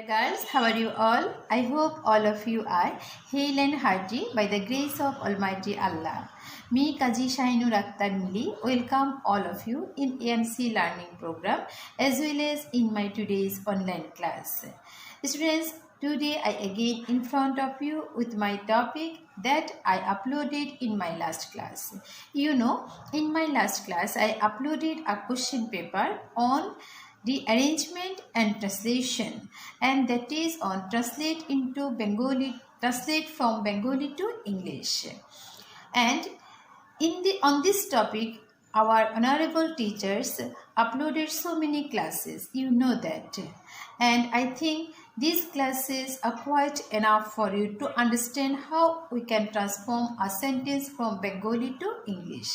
girls, how are you all? I hope all of you are hale and hearty by the grace of Almighty Allah. Me, Kaji Shahinur Akhtar Mili, welcome all of you in AMC learning program as well as in my today's online class. Students, today I again in front of you with my topic that I uploaded in my last class. You know, in my last class I uploaded a question paper on the arrangement and translation, and that is on translate from Bengali to English. And on this topic our honorable teachers uploaded so many classes, you know that, and I think these classes are quite enough for you to understand how we can transform a sentence from Bengali to English.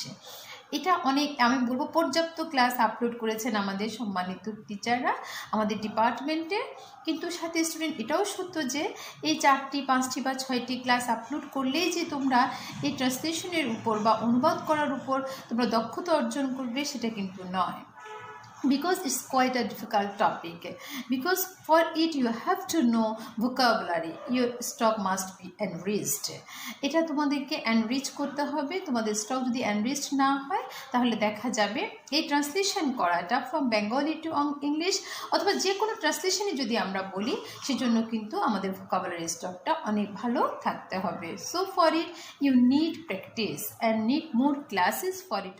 এটা অনেক আমি বলবো পর্যাপ্ত class upload করেছেন আমাদের সম্মানিত টিচাররা আমাদের ডিপার্টমেন্টে, কিন্তু সাথে স্টুডেন্ট এটাও সত্য যে এই 4টি 5টি বা 6টি ক্লাস আপলোড করলেই যে তোমরা এই ট্রান্সলেশনের উপর বা অনুবাদ করার উপর তোমরা দক্ষতা অর্জন করবে সেটা কিন্তু নয়, because it's quite a difficult topic, because for it you have to know vocabulary, your stock must be enriched. এটা তোমাদেরকে এনরিচ করতে হবে। তোমাদের স্টক যদি এনরিচড না হয় তাহলে দেখা যাবে এই ট্রান্সলেশন করাটা ফ্রম বেঙ্গলি টু ইংলিশ অথবা যে কোনো ট্রান্সলেশনে যদি আমরা বলি সেজন্য কিন্তু আমাদের ভোকাবুলারি স্টকটা অনেক ভালো থাকতে হবে। So for it you need practice and need more classes for it.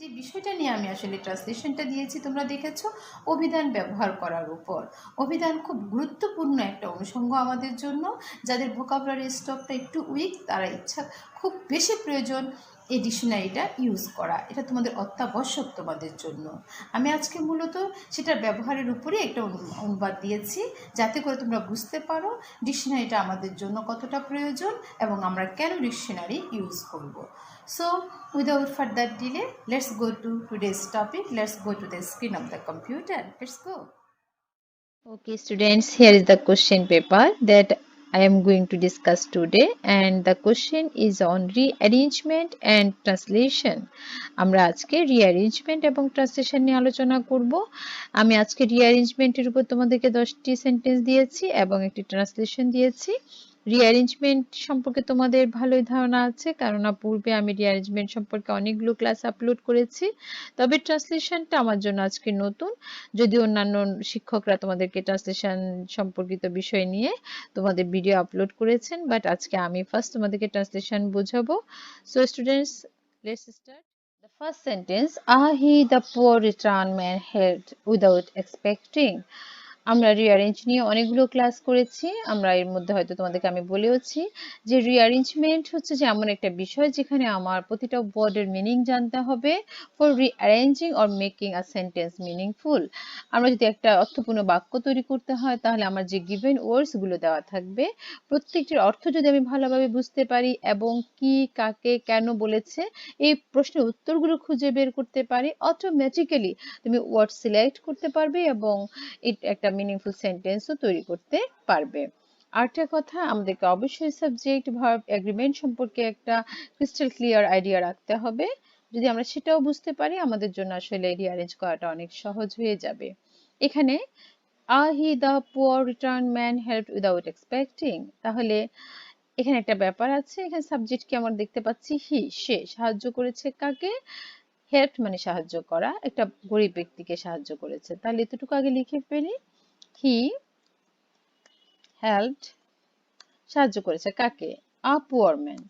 যে বিষয়টা নিয়ে আমি আসলে ট্রান্সলেশনটা দিয়েছি তোমরা দেখেছো, অভিধান ব্যবহার করার উপর। অভিধান খুব গুরুত্বপূর্ণ একটা অনুষঙ্গ আমাদের জন্য। যাদের ভোকাবুলারি স্টকটা একটু উইক তারা খুব বেশি প্রয়োজন এই ডিকশনারিটা ইউজ করা, এটা তোমাদের অত্যাবশ্যক তোমাদের জন্য। আমি আজকে মূলত সেটার ব্যবহারের উপরে একটা অনুবাদ দিয়েছি যাতে করে তোমরা বুঝতে পারো ডিকশনারিটা আমাদের জন্য কতটা প্রয়োজন এবং আমরা কেন ডিকশনারি ইউজ করব। So without further delay, let's go to today's topic. Let's go to the screen of the computer. Let's go. Okay students, here is the question paper that I am going to discuss today, and the question is on rearrangement and translation. আমরা আজকে rearrangement এবং translation নিয়ে আলোচনা করব। আমি আজকে rearrangement এর উপর তোমাদেরকে 10টি সেন্টেন্স দিয়েছি এবং একটি ট্রান্সলেশন দিয়েছি। রিঅ্যারেঞ্জমেন্ট সম্পর্কে তোমাদের ভালোই ধারণা আছে, কারণ পূর্বে আমি রিঅ্যারেঞ্জমেন্ট সম্পর্কে অনেকগুলো ক্লাস আপলোড করেছি। তবে ট্রান্সলেশনটা আমার জন্য আজকে নতুন, যদি অন্যান্য শিক্ষকরা তোমাদেরকে ট্রান্সলেশন সম্পর্কিত বিষয় নিয়ে তোমাদের ভিডিও আপলোড করেছেন, বাট আজকে আমি ফার্স্ট তোমাদেরকে ট্রান্সলেশন বোঝাবো। So students, let's start. The first sentence, are he the poor return man helped without expecting? আমরা রিঅ্যারেঞ্জ নিয়ে অনেকগুলো ক্লাস করেছি। আমরা এর মধ্যে হয়তো তোমাদেরকে আমি বলেওছি যে রিঅ্যারেঞ্জমেন্ট হচ্ছে যে এমন একটা বিষয় যেখানে আমার প্রতিটা ওয়ার্ডের মিনিং জানতে হবে for rearranging or making a sentence meaningful. আমরা যদি একটা অর্থপূর্ণ বাক্য তৈরি করতে হয় তাহলে আমার যে গিভেন ওয়ার্ডস গুলো দেওয়া থাকবে প্রত্যেকটির অর্থ যদি আমি ভালোভাবে বুঝতে পারি এবং কি কাকে কেন বলেছে এই প্রশ্নের উত্তরগুলো খুঁজে বের করতে পারি, অটোমেটিক্যালি তুমি ওয়ার্ড সিলেক্ট করতে পারবে এবং একটা মিনিংফুল সেন্টেন্সও তৈরি করতে পারবে। আরেকটা কথা, আমাদেরকে অবশ্যই সাবজেক্ট ভার্ব এগ্রিমেন্ট সম্পর্কে একটা ক্রিস্টাল ক্লিয়ার আইডিয়া রাখতে হবে। যদি আমরা সেটাও বুঝতে পারি আমাদের জন্য আসলে রিঅ্যারেঞ্জ করাটা অনেক সহজ হয়ে যাবে। এখানে are he the poor returned man helped without expecting, তাহলে এখানে একটা ব্যাপার আছে। এখানে সাবজেক্ট কি আমরা দেখতে পাচ্ছি হি, সে সাহায্য করেছে কাকে, হেল্প মানে সাহায্য করা, একটা গরিব ব্যক্তিকে সাহায্য করেছে। তাহলে এতটুকু আগে লিখে ফেলি, হি হেল্পড, সাহায্য করেছে কাকে, a poor man,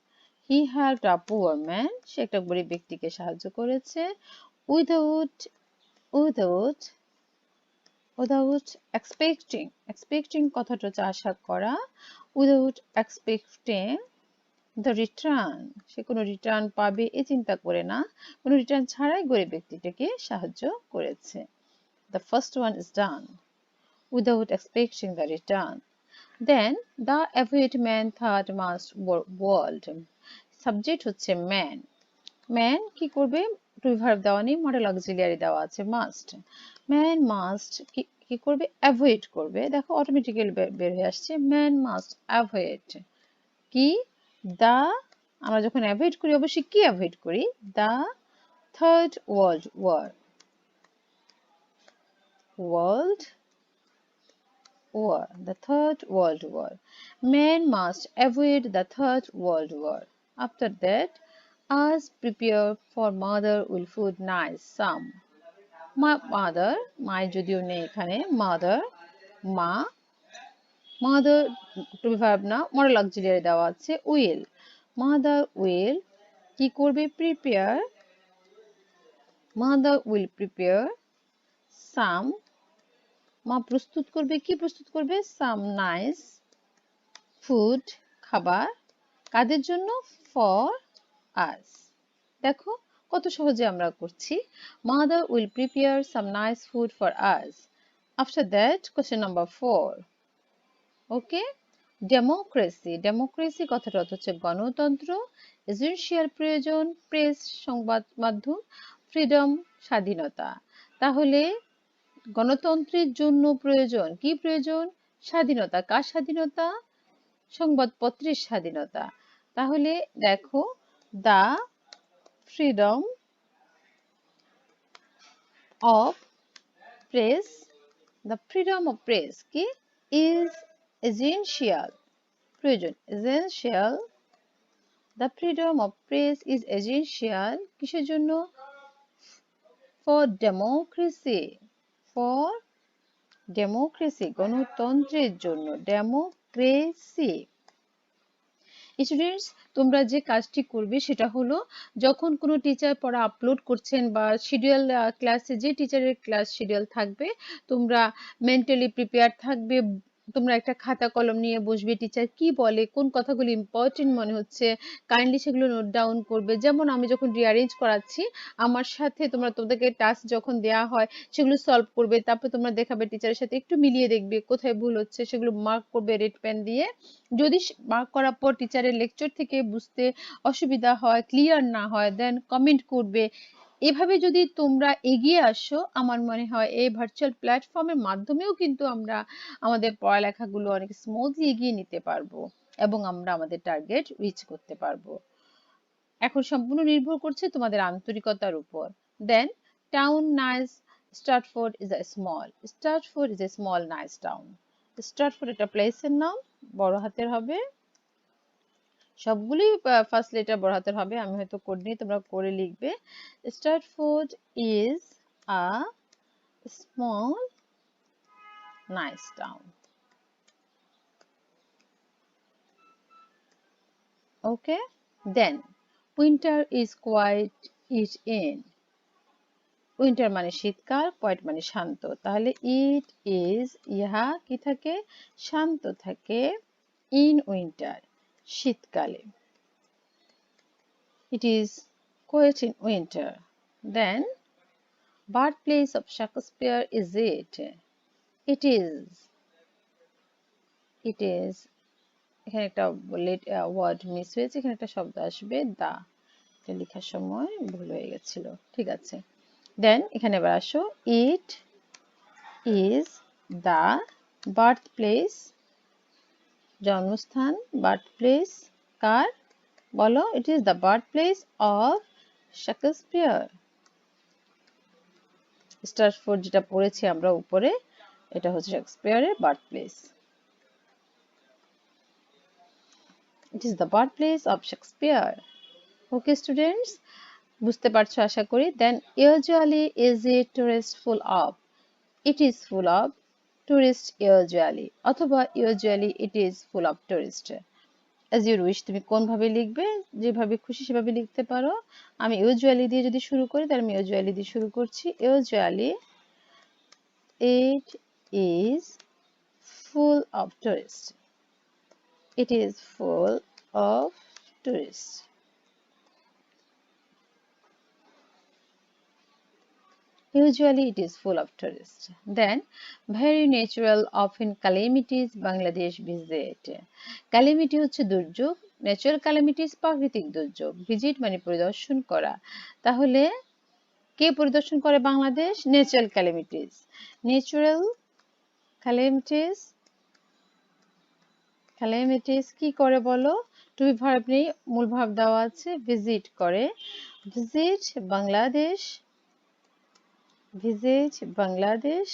he helped a poor man, সে একটা গরিব ব্যক্তিকে সাহায্য করেছে। Without without without expecting, expecting কথাটা হচ্ছে আশা করা, উইদাউট এক্সপেক্টিং দ্য রিটার্ন, সে কোনো রিটার্ন পাবে এ চিন্তা করে না, কোনো রিটার্ন ছাড়াই গরিব ব্যক্তিটাকে সাহায্য করেছে। The first one is done without expecting the return. Then the average man thought must world, subject হচ্ছে ম্যান, ম্যান কি করবে, টু ভার্ব দেওয়া নেই, মডেল অক্সিলিয়ারি দেওয়া আছে মাস্ট, ম্যান মাস্ট কি করবে, অ্যাভয়েড করবে। দেখো অটোমেটিক্যালি বের হয়ে আসছে, ম্যান মাস্ট অ্যাভয়েড কি, দা, আমরা যখন অ্যাভয়েড করি অবশ্যই কি অ্যাভয়েড করি, the third world war, world war, the Third World War. Men must avoid the Third World War. After that, us prepare for mother will food nice some. Mother, my যদিও নেই এখানে, mother, মা, mother to be verb না, moral auxiliary দেওয়া আছে, will. Mother will কি করবে? Prepare. Mother will prepare some. মা প্রস্তুত করবে, কি প্রস্তুত করবে? Some nice food, খাবার, কাদের জন্য? For us. দেখো কত সহজে আমরা করছি। Mother will prepare some nice food for us. After that, question number 4. Okay? Democracy. Democracy কথাটা হচ্ছে গণতন্ত্র, এসেনশিয়াল প্রয়োজন, প্রেস সংবাদ মাধ্যম, ফ্রিডম স্বাধীনতা। তাহলে গণতন্ত্রের জন্য প্রয়োজন, কি প্রয়োজন? স্বাধীনতা। কার স্বাধীনতা? সংবাদপত্রের স্বাধীনতা। তাহলে দেখো, the freedom of press, the freedom of press কি? ইজ এসেনশিয়াল, প্রয়োজন, essential. The freedom of press is essential, কিসের জন্য? ফর ডেমোক্রেসি, ফর ডেমোক্রেসি, গণতন্ত্রের জন্য, ডেমোক্রেসি। স্টুডেন্টস, তোমরা যে কাজটি করবে সেটা হলো, যখন কোনো টিচার পড়া আপলোড করছেন বা শিডিউল ক্লাসে যে টিচারের ক্লাস শিডিউল থাকবে, তোমরা মেন্টালি প্রিপেয়ার থাকবে। তোমরা একটা খাতা কলম নিয়ে বসবে, টিচার কি বলে, কোন কথাগুলো ইম্পর্টেন্ট মনে হচ্ছে, কাইন্ডলি সেগুলো নোট ডাউন করবে। যেমন আমি যখন রিঅ্যারেঞ্জ করাচ্ছি, আমার সাথে তোমাদেরকে টাস্ক যখন দেওয়া হয় সেগুলো সলভ করবে, তারপর তোমরা দেখাবে টিচারের সাথে, একটু মিলিয়ে দেখবে কোথায় ভুল হচ্ছে, সেগুলো মার্ক করবে রেড পেন দিয়ে। যদি মার্ক করার পর টিচারের লেকচার থেকে বুঝতে অসুবিধা হয়, ক্লিয়ার না হয়, দেন কমেন্ট করবে। এভাবে যদি তোমরা এগিয়ে আসো, আমার মনে হয় এই ভার্চুয়াল প্ল্যাটফর্মের মাধ্যমেও কিন্তু আমরা আমাদের পড়ালেখাগুলো অনেক স্মুথলি এগিয়ে নিতে পারবো এবং আমরা আমাদের টার্গেট রিচ করতে পারবো। এখন সম্পূর্ণ নির্ভর করছে তোমাদের আন্তরিকতার উপর। Then, town nice, Stratford is a small, Stratford is a small nice town. Stratford একটা প্লেসের নাম, বড় হাতের হবে, সবগুলোই ফার্স্ট লেটার বড় হাতের হবে। আমি হয়তো কোড নিয়ে, তোমরা করে লিখবে। Stratford is a small nice town. Okay, then winter is quiet it in. Winter মানে শীতকাল, কোয়াইট মানে শান্ত। তাহলে ইট ইজ, ইহা কি থাকে? শান্ত থাকে। ইন উইন্টার, শীতকালে। It is quiet in winter. Then, birthplace of Shakespeare is it? It is. It is. এখানে একটা ওয়ার্ড মিস হয়েছে, এখানে একটা শব্দ আসবে দা, এটা লেখার সময় ভুল হয়ে গেছিল। ঠিক আছে, দেন এখানে এবার আসো। It is the birth place, জন্মস্থান, বার্থ প্লেস কার? বলো। It is the birth place of Shakespeare. স্টার্টফোর্ড যেটা পড়েছি আমরা উপরে, এটা হচ্ছে শেক্সপিয়ারের birth place. It is the birth place of Shakespeare. Okay students, বুঝতে পারছো আশা করি। Then, usually is it tourist full of. It is full of tourist usually, অথবা usually it is full of tourist. As your wish, তুমি কোনভাবে লিখবে, যেভাবে খুশি সেভাবে লিখতে পারো। আমি ইউজুয়ালি দিয়ে যদি শুরু করি, তাহলে আমি ইউজুয়ালি দিয়ে শুরু করছি। Usually it is full of tourists. It is full of tourists. Usually it is full of tourists. Then, very natural often calamities Bangladesh visit. Calamity হচ্ছে দুর্যোগ, ন্যাচারাল ক্যালামিটিস প্রাকৃতিক দুর্যোগ, ভিজিট মানে পরিদর্শন করা। তাহলে কে পরিদর্শন করে Bangladesh? Natural calamities. Natural calamities, calamities কি করে বলো? টু বি ভার্ব নেই, মূল ভার্ব দেওয়া আছে, ভিজিট করে। Visit Bangladesh, visit Bangladesh.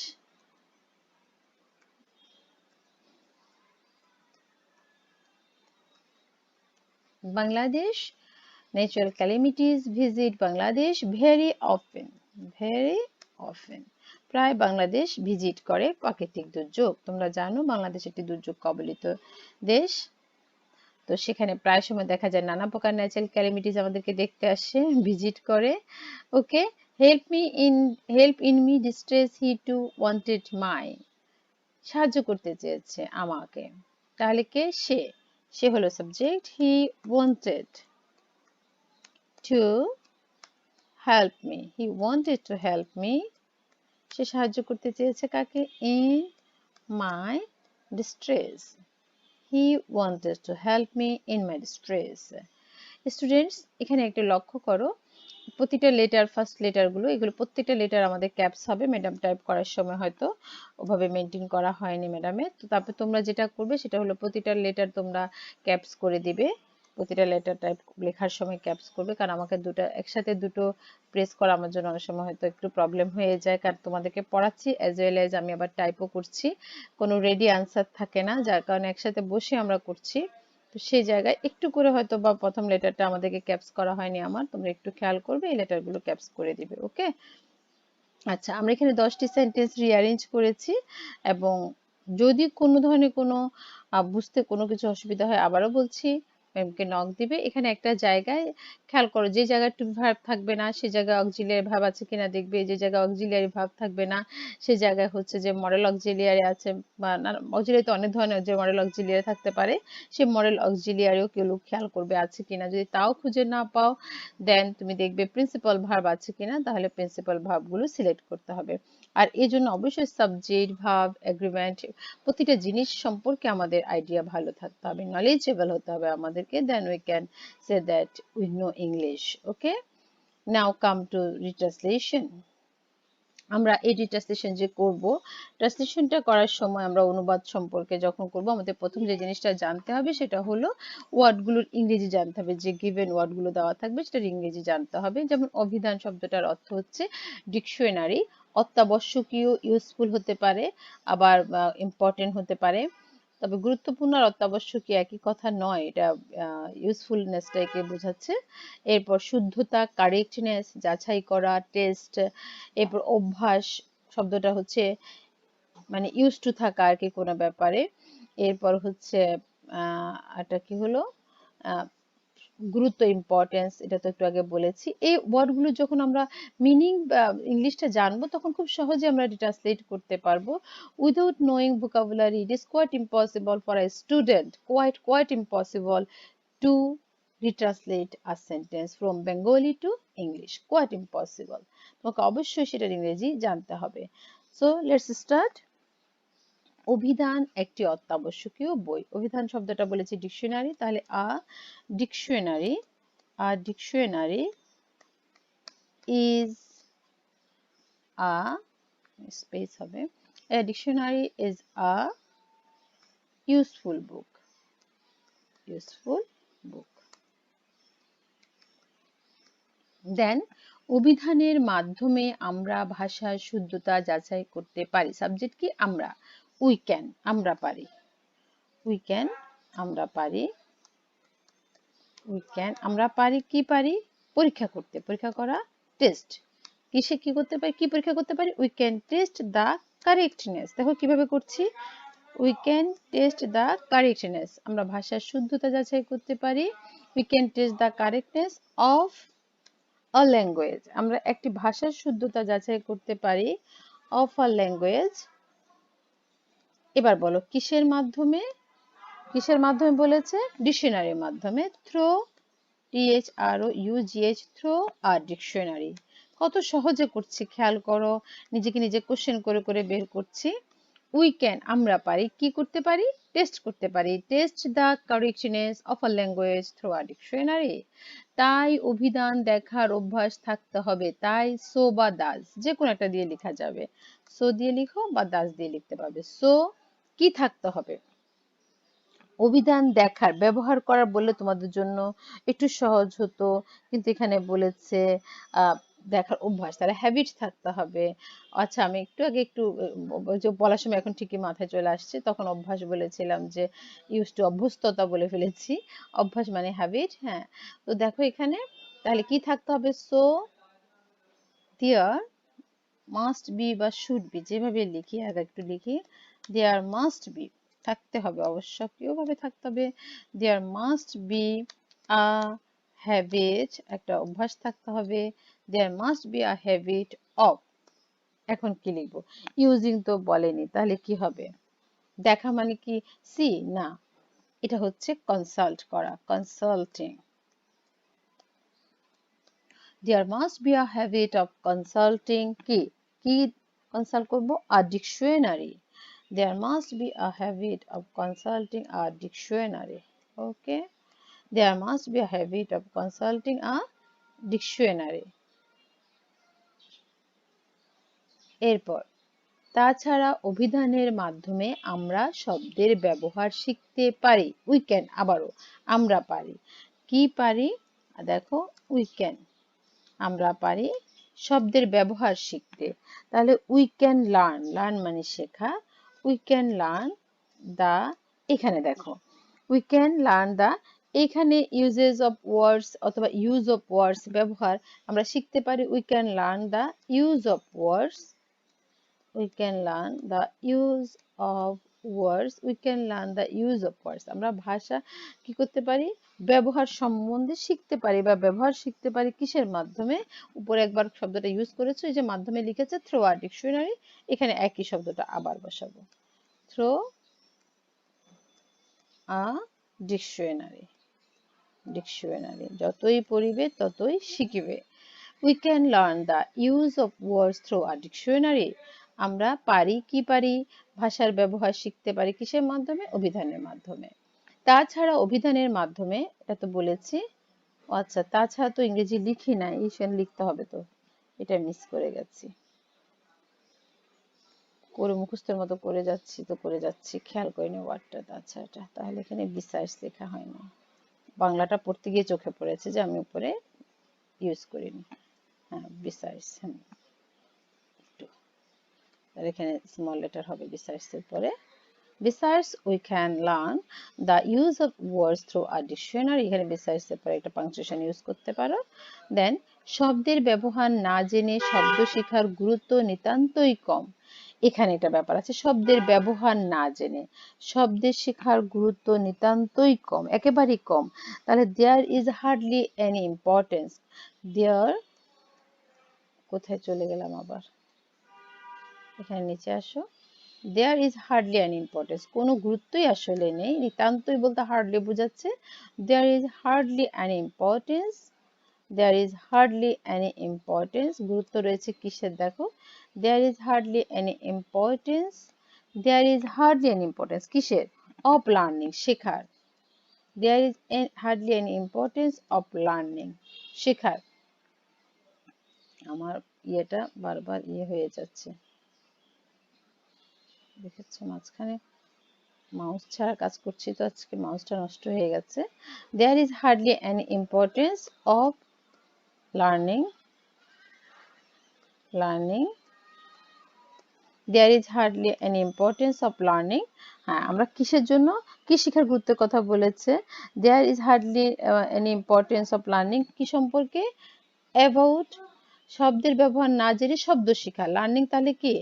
Bangladesh, natural calamities visit Bangladesh very often. Very often. প্রায় বাংলাদেশ ভিজিট করে প্রাকৃতিক দুর্যোগ। তোমরা জানো বাংলাদেশ একটি দুর্যোগ কবলিত দেশ। তো সেখানে প্রায় সময় দেখা যায় নানা প্রকার ন্যাচারাল ক্যালামিটিস আমাদেরকে দেখতে আসে, ভিজিট করে। Okay, help in me distress he to wanted my, সাহায্য করতে চেয়েছে আমাকে। তাহলে কে? সে হলো subject. He wanted to help me, he wanted to help me, সে সাহায্য করতে চেয়েছে কাকে? In my distress, he wanted to help me in my distress. Students, এখানে একটা লক্ষ্য করো, প্রতিটা লেটার, ফার্স্ট লেটারগুলো, এগুলো প্রত্যেকটা লেটার আমাদের ক্যাপস হবে। ম্যাডাম টাইপ করার সময় হয়তো ওভাবে মেনটেন করা হয়নি ম্যাডামের। তো তারপর তোমরা যেটা করবে সেটা হলো প্রতিটা লেটার তোমরা ক্যাপস করে দিবে। প্রতিটা লেটার টাইপ লেখার সময় ক্যাপস করবে, কারণ আমাকে একসাথে দুটো প্রেস করা আমার জন্য অনেক সময় হয়তো একটু প্রবলেম হয়ে যায়, কারণ তোমাদেরকে পড়াচ্ছি অ্যাজ ওয়েল এজ আমি আবার টাইপও করছি, কোনো রেডি আনসার থাকে না, যার কারণে একসাথে বসে আমরা করছি। তো সেই জায়গায় একটু করে হয়তো বা প্রথম লেটারটা আমাদেরকে ক্যাপস করা হয়নি আমার, তোমরা একটু খেয়াল করবে, এই লেটারগুলো ক্যাপস করে দিবে। ওকে, আচ্ছা, আমরা এখানে 10টি সেন্টেন্স রিঅ্যারেঞ্জ করেছি, এবং যদি কোনো ধরনের কোনো বুঝতে কোনো কিছু অসুবিধা হয় আবারও বলছি ম্যামকে নক দিবে। এখানে একটা জায়গায় খেয়াল করো, যে জায়গায় টু ভার্ব থাকবে না সে জায়গায় অক্সিলিয়ারি ভার্ব আছে কিনা দেখবে, যে জায়গায় অক্সিলিয়ারি ভার্ব থাকবে না সে জায়গায় হচ্ছে যে মডেল অক্সিলিয়ারি আছে, বা অক্সিলিয়ারি তো অনেক ধরনের, যে মডেল অক্সিলিয়ারি থাকতে পারে সে মডেল অক্সিলিয়ারিও কেউ খেয়াল করবে আছে কিনা। যদি তাও খুঁজে না পাও দেন তুমি দেখবে প্রিন্সিপাল ভার্ব আছে কিনা, তাহলে প্রিন্সিপাল ভার্বগুলো সিলেক্ট করতে হবে। আর এই জন্য অবশ্যই সাবজেক্ট, ভার্ব, এগ্রিমেন্ট, প্রতিটা জিনিস সম্পর্কে আমাদের আইডিয়া ভালো থাকতে হবে, নলেজেবল হতে হবে আমাদেরকে, then we can say that we know English. Okay, now come to retranslation. আমরা এই ট্রান্সলেশন যে করব, ট্রান্সলেশনটা করার সময় আমরা অনুবাদ সম্পর্কে যখন করব, আমাদের প্রথম যে জিনিসটা জানতে হবে সেটা হলো ওয়ার্ডগুলোর ইংরেজি জানতে হবে, যে গিভেন ওয়ার্ডগুলো দেওয়া থাকবে সেটার ইংরেজি জানতে হবে। যেমন অভিধান শব্দটার অর্থ হচ্ছে ডিকশনারি, অত্যাবশ্যকীয়, ইউজফুল হতে পারে, আবার ইম্পর্টেন্ট হতে পারে। তবে গুরুত্বপূর্ণ আর অত্যাবশ্যকীয় একই কথা নয়, এটা ইউজফুলনেসটাকে বোঝাচ্ছে। এরপর শুদ্ধতা, কারেক্টনেস, যাচাই করা, টেস্ট। এরপর অভ্যাস শব্দটা হচ্ছে মানে ইউজ টু থাকা আর কি কোনো ব্যাপারে। এরপর হচ্ছে এটা কি হলো, গুরুত্ব, ইম্পর্টেন্স, এটা তো একটু আগে বলেছি। এই ওয়ার্ডগুলো যখন আমরা মিনিং ইংলিশটা জানবো তখন খুব সহজে আমরা ট্রান্সলেট করতে পারবো। Without knowing vocabulary it is quite impossible for a student, quite impossible to retranslate a sentence from Bengali to English, quite impossible. তোমাকে অবশ্যই সেটার ইংরেজি জানতে হবে। So let's start. অভিধান একটি অত্যাবশ্যকীয় বই। অভিধান শব্দটা বলেছি ডিকশনারি, তাহলে ডিকশনারি ইজ আ স্পেস হবে, a dictionary is a useful book, then অভিধানের মাধ্যমে আমরা ভাষার শুদ্ধতা যাচাই করতে পারি। সাবজেক্ট কি? আমরা, উই ক্যান, আমরা পারি, উই ক্যান, আমরা পারি, উই ক্যান, আমরা পারি, কি পারি? পরীক্ষা করতে, পরীক্ষা করা, টেস্ট। কিসে কি করতে পারি, কি পরীক্ষা করতে পারি? We can test the correctness. দেখো কিভাবে করছি, we can test the correctness, আমরা ভাষার শুদ্ধতা যাচাই করতে পারি। We can test the correctness of a language, আমরা একটি ভাষার শুদ্ধতা যাচাই করতে পারি, অফ আ ল্যাঙ্গুয়েজ। এবার বলো কিসের মাধ্যমে, কিসের মাধ্যমে বলেছে? ডিকশনারির মাধ্যমে, through, THROUGH, through a dictionary. কত সহজে করছি খেয়াল করো, নিজেকে নিজে কোশ্চেন করে করে বের করছি। উই ক্যান, আমরা পারি, কি করতে পারি? টেস্ট করতে পারি, test the correctness of a language through a dictionary. তাই অভিধান দেখার অভ্যাস থাকতে হবে, তাই সো বা দাস যে কোনো একটা দিয়ে লেখা যাবে, সো দিয়ে লিখো বা দাস দিয়ে লিখতে পারবে। সো কি থাকতে হবে? অভিধান দেখার, ব্যবহার করার বললে তোমাদের জন্য একটু সহজ হতো, কিন্তু এখানে বলেছে দেখার অভ্যাস, তাহলে হ্যাবিট থাকতে হবে। আচ্ছা, আমি একটু আগে একটু যে বলার সময় এখন ঠিকই মাথায় চলে আসছে, তখন অভ্যাস বলেছিলাম, যে ইউজ টু অভ্যস্ততা বলে ফেলেছি। অভ্যাস মানে হ্যাবিট। হ্যাঁ, তো দেখো এখানে তাহলে কি থাকতে হবে, সো দেয়ার মাস্ট বি বা শুড বি, যেভাবে লিখি আর একটু লিখি, দেয়ার মাস্ট বি থাকতে হবে, আবশ্যকীয়ভাবে থাকতে হবে, there must be a habit, একটা অভ্যাস থাকতে হবে, there must be a habit of. এখন কি লিখবো, ইউজিং তো বলেনি, তাহলে কি হবে, দেখা মানে কি সি না, এটা হচ্ছে কনসাল্ট করা, consulting. There must be a habit of consulting কি কনসাল্ট করব, a dictionary. There must be a habit of consulting a dictionary. Okay, there must be a habit of consulting a dictionary. এরপর, তাছাড়া অভিধানের মাধ্যমে আমরা শব্দের ব্যবহার শিখতে পারি। উই ক্যান, আবারও আমরা পারি, কি পারি, দেখো উই ক্যান, আমরা পারি শব্দের ব্যবহার শিখতে। তাহলে উই ক্যান লার্ন, লার্ন মানে শেখা, উই ক্যান লার্ন দা, এখানে দেখো উই ক্যান লার্ন দা, এখানে ইউজেস অফ ওয়ার্ডস অথবা ইউজ অফ ওয়ার্ডস ব্যবহার আমরা শিখতে পারি, we can learn the use of words, we can learn the use of words, we can learn the use of words, আমরা ভাষা কি করতে পারি, ব্যবহার সম্বন্ধে শিখতে পারি বা ব্যবহার শিখতে পারি কিসের মাধ্যমে, উপরে একবার শব্দটা ইউজ করেছো, এই যে মাধ্যমে লিখেছে থ্রো আ ডিকশনারি, এখানে একই শব্দটা আবার বসাবো, থ্রো আ ডিকশনারি, ডিকশনারি, যতই পড়িবে ততই শিখিবে। We can learn the use of words through a dictionary. আমরা পারি, কি পারি, ভাষার ব্যবহার শিখতে পারি কিসের মাধ্যমে, অভিধানের মাধ্যমে। তাছাড়া অভিধানের মাধ্যমে, এটা তো বলেছি। আচ্ছা, তাছাড়া তো ইংরেজি লিখি নাই, ইসেন লিখতে হবে, তো এটা মিস করে গেছি, করে মুখস্থের মতো করে যাচ্ছি, তো করে যাচ্ছি, খেয়াল করিনি ওয়ার্ডটা, তাছাড়া তাহলে এখানে বিসাইডস লেখা হয় না, বাংলাটা পড়তে গিয়ে চোখে পড়েছে যে আমি উপরে ইউজ করিনি। হ্যাঁ, বিসাইডস, হ্যাঁ, আর এখানে স্মল লেটার হবে besides এর পরে। Besides, we can learn the use of words through a dictionary. এখানে besides এর পরে একটা পাংচুয়েশন ইউজ করতে পারো। দেন, শব্দের ব্যবহার না জেনে শব্দ শেখার গুরুত্ব নিতান্তই কম। এখানে একটা ব্যাপার আছে, শব্দের ব্যবহার না জেনে শব্দের শেখার গুরুত্ব নিতান্তই কম, একেবারেই কম। তাহলে there is hardly any importance. There, কোথায় চলে গেলাম আবার, এখানে নিচে আসো, there is hardly an importance, কোনো গুরুত্বই আসলে নেই, নিতান্তই বলতে হার্ডলি বোঝাচ্ছে, there is hardly an importance, there is hardly an importance, গুরুত্ব রয়েছে কিসের, দেখো there is hardly an importance, there is hardly an importance কিসের, অফ লার্নিং, শেখার, there is hardly an importance of learning, শেখার। আমার ইয়েটা বারবার হয়ে যাচ্ছে, দেখেছো মাঝখানে মাউস ছাড়া কাজ করছি, তো আজকে মাউসটা নষ্ট হয়ে গেছে। There is hardly an importance of learning, learning, there is hardly an importance of learning. হ্যাঁ, আমরা কিসের জন্য, কি শিখার গুরুত্বের কথা বলেছে, there is hardly an importance of learning, কি সম্পর্কে, অ্যাবাউট, শব্দের ব্যবহার না জেনে শব্দ শেখা, লার্নিং তাহলে কি,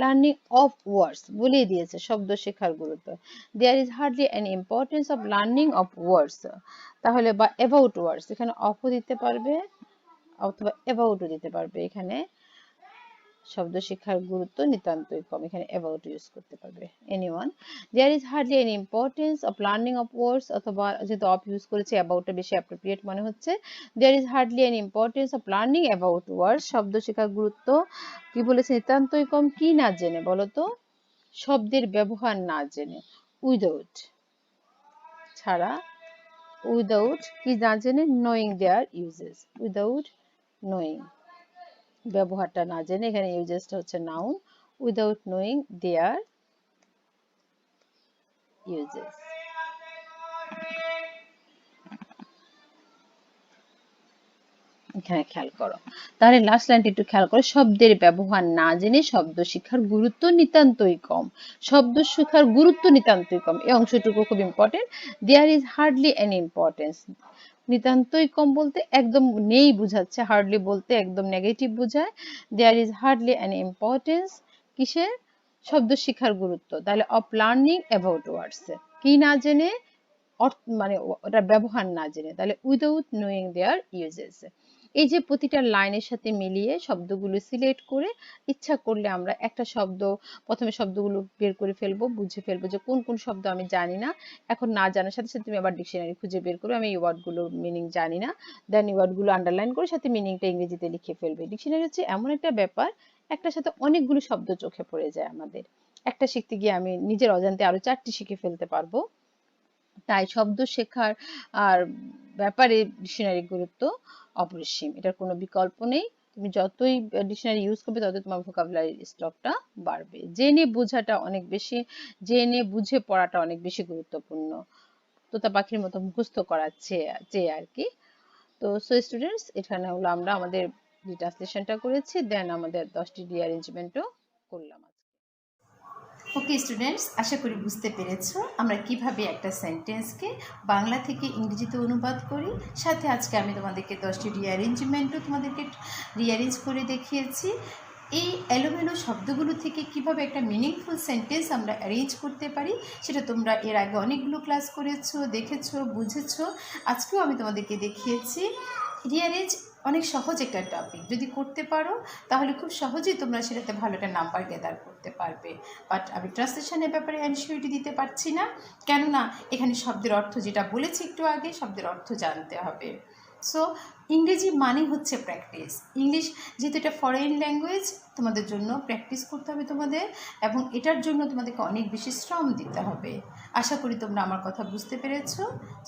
লার্নিং অফ ওয়ার্ডস, বলেই দিয়েছে শব্দ শেখার গুরুত্ব। There is hardly an importance of learning of words, তাহলে বা অ্যাবাউট ওয়ার্ডস, এখানে অফও দিতে পারবে অথবা অ্যাবাউটও দিতে পারবে, এখানে শব্দ শিক্ষার গুরুত্ব নিতান্তই কম, এখানে অ্যাবাউট ইউজ করতে পারবে, anyone. There is hardly an importance of learning of words, অথবা যেহেতু অফ ইউজ করেছে অ্যাবাউটটা বেশি অ্যাপ্রোপ্রিয়েট মনে হচ্ছে। There is hardly an importance of learning about words, শব্দ শেখার গুরুত্ব কি বলেছে, নিতান্তই কম, কি না জেনে বলতো, শব্দের ব্যবহার না জেনে, উইদাউট ছাড়া, উইদাউট কি না জেনে, knowing their uses, without knowing, ব্যবহারটা না জেনে, এখানে ইউজেসটা হচ্ছে noun, without knowing their uses. এখানে খেয়াল করো। তাহলে লাস্ট লাইনটা একটু খেয়াল করো, শব্দের ব্যবহার না জেনে শব্দ শিক্ষার গুরুত্ব নিতান্তই কম। শব্দ শিক্ষার গুরুত্ব নিতান্তই কম, এই অংশটুকু খুব important. There is hardly any importance, নিতান্তই কম বলতে একদম নেই বুঝাচ্ছে, হার্ডলি বলতে একদম নেগেটিভ বোঝায়। There is hardly any importance কিসের? শব্দ শিক্ষার গুরুত্ব। তাহলে অফ লার্নিং অ্যাবাউট ওয়ার্ডস, কি না জেনে, মানে ওটার ব্যবহার না জেনে, তাহলে উইদাউট নোয়িং দেয়ার ইউজেস। এই যে প্রতিটা লাইনের সাথে মিলিয়ে শব্দগুলো সিলেক্ট করে ইচ্ছা করলে আমরা একটা শব্দ, প্রথমে শব্দগুলো বের করে ফেলবো, বুঝে ফেলবো যে কোন কোন শব্দ আমি জানি না। এখন না জানার সাথে সাথে তুমি আবার ডিকশনারি খুঁজে বের করো, আমি এই ওয়ার্ডগুলোর মিনিং জানি না, দেন এই ওয়ার্ডগুলো আন্ডারলাইন করে সাথে মিনিংটা ইংরেজিতে লিখে ফেলবে। ডিকশনারি হচ্ছে এমন একটা ব্যাপার, একটার সাথে অনেকগুলো শব্দ চোখে পড়ে যায় আমাদের। একটা শিখতে গিয়ে আমি নিজের অজান্তে আরো 4টি শিখে ফেলতে পারবো। তাই শব্দ শেখার আর ব্যাপারে ডিকশনারি গুরুত্ব অপরিসীম, এটার কোনো বিকল্প নেই। তুমি যতই ডিকশনারি ইউজ করবে ততই তোমার ভোকাবুলারি স্টকটা বাড়বে। জেনে বোঝাটা অনেক বেশি, জেনে বুঝে পড়াটা অনেক বেশি গুরুত্বপূর্ণ, তোতা পাখির মতো মুখস্থ করার চেয়ে আর কি। তো সো স্টুডেন্টস, এখানে হলো আমরা আমাদের ট্রান্সলেশনটা করেছি, দেন আমাদের 10টি রিঅ্যারেঞ্জমেন্টও করলাম। ওকে স্টুডেন্টস, আশা করি বুঝতে পেরেছো আমরা কিভাবে একটা সেন্টেন্সকে বাংলা থেকে ইংরেজিতে অনুবাদ করি। সাথে আজকে আমি তোমাদেরকে 10টি রিঅ্যারেঞ্জমেন্টও তোমাদেরকে রিঅ্যারেঞ্জ করে দেখিয়েছি। এই এলোমেলো শব্দগুলো থেকে কিভাবে একটা মিনিংফুল সেন্টেন্স আমরা অ্যারেঞ্জ করতে পারি, সেটা তোমরা এর আগে অনেকগুলো ক্লাস করেছো, দেখেছো, বুঝেছো। আজকেও আমি তোমাদেরকে দেখিয়েছি। রিঅ্যারেঞ্জ অনেক সহজ একটা টপিক, যদি করতে পারো তাহলে খুব সহজেই তোমরা সেটাতে ভালো একটা নাম্বার গ্যাদার করতে পারবে। বাট আমি ট্রান্সলেশনের ব্যাপারে অ্যানসিওরিটি দিতে পারছি না, কেননা এখানে শব্দের অর্থ যেটা বলেছি একটু আগে, শব্দের অর্থ জানতে হবে। সো ইংরেজি মানে হচ্ছে প্র্যাকটিস। ইংলিশ যেহেতু এটা ফরেন ল্যাঙ্গুয়েজ, তোমাদের জন্য প্র্যাকটিস করতে হবে তোমাদের, এবং এটার জন্য তোমাদেরকে অনেক বেশি শ্রম দিতে হবে। আশা করি তোমরা আমার কথা বুঝতে পেরেছো।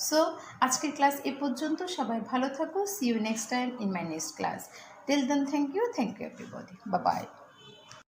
সো আজকের ক্লাস এ পর্যন্ত, সবাই ভালো থাকো। See you next time in my next class. Till then thank you everybody, bye by.